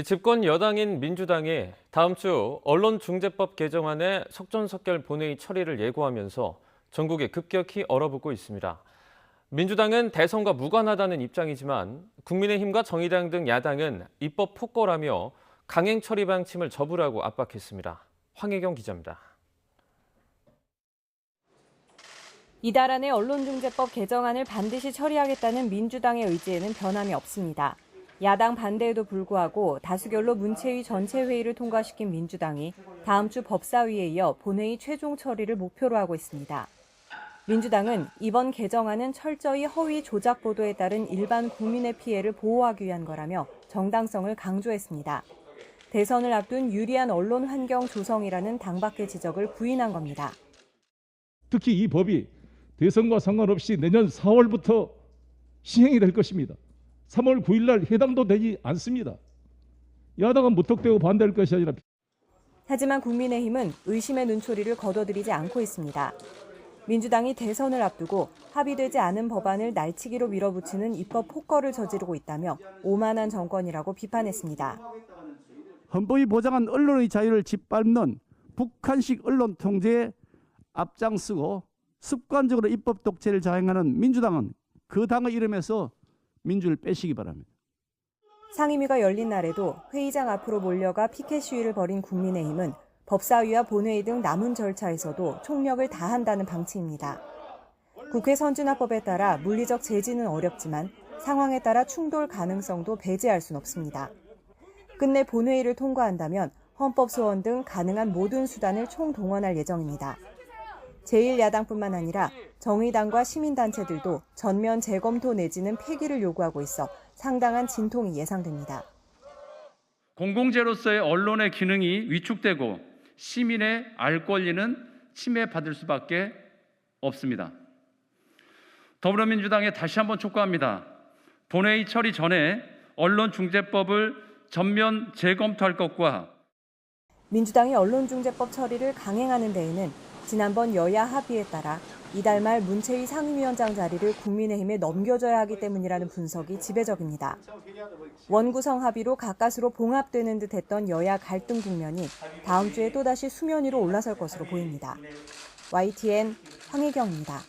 집권 여당인 민주당이 다음 주 언론중재법 개정안의 속전속결 본회의 처리를 예고하면서 전국에 급격히 얼어붙고 있습니다. 민주당은 대선과 무관하다는 입장이지만 국민의힘과 정의당 등 야당은 입법 폭거라며 강행 처리 방침을 접으라고 압박했습니다. 황혜경 기자입니다. 이달 안에 언론중재법 개정안을 반드시 처리하겠다는 민주당의 의지에는 변함이 없습니다. 야당 반대에도 불구하고 다수결로 문체위 전체 회의를 통과시킨 민주당이 다음 주 법사위에 이어 본회의 최종 처리를 목표로 하고 있습니다. 민주당은 이번 개정안은 철저히 허위 조작 보도에 따른 일반 국민의 피해를 보호하기 위한 거라며 정당성을 강조했습니다. 대선을 앞둔 유리한 언론 환경 조성이라는 당밖의 지적을 부인한 겁니다. 특히 이 법이 대선과 상관없이 내년 4월부터 시행이 될 것입니다. 3월 9일 날 해당도 되지 않습니다. 야당은 무턱대고 반대할 것이 아니라. 하지만 국민의힘은 의심의 눈초리를 거둬들이지 않고 있습니다. 민주당이 대선을 앞두고 합의되지 않은 법안을 날치기로 밀어붙이는 입법 폭거를 저지르고 있다며 오만한 정권이라고 비판했습니다. 헌법이 보장한 언론의 자유를 짓밟는 북한식 언론 통제에 앞장서고 습관적으로 입법 독재를 자행하는 민주당은 그 당의 이름에서 민주를 빼시기 바랍니다. 상임위가 열린 날에도 회의장 앞으로 몰려가 피켓 시위를 벌인 국민의힘은 법사위와 본회의 등 남은 절차에서도 총력을 다한다는 방침입니다. 국회 선진화법에 따라 물리적 제지는 어렵지만 상황에 따라 충돌 가능성도 배제할 순 없습니다. 끝내 본회의를 통과한다면 헌법 소원 등 가능한 모든 수단을 총동원할 예정입니다. 제1야당뿐만 아니라 정의당과 시민단체들도 전면 재검토 내지는 폐기를 요구하고 있어 상당한 진통이 예상됩니다. 공공재로서의 언론의 기능이 위축되고 시민의 알 권리는 침해받을 수밖에 없습니다. 더불어민주당에 다시 한번 촉구합니다. 본회의 처리 전에 언론중재법을 전면 재검토할 것과 민주당이 언론중재법 처리를 강행하는 데에는 지난번 여야 합의에 따라 이달 말 문체위 상임위원장 자리를 국민의힘에 넘겨줘야 하기 때문이라는 분석이 지배적입니다. 원구성 합의로 가까스로 봉합되는 듯 했던 여야 갈등 국면이 다음 주에 또다시 수면 위로 올라설 것으로 보입니다. YTN 황혜경입니다.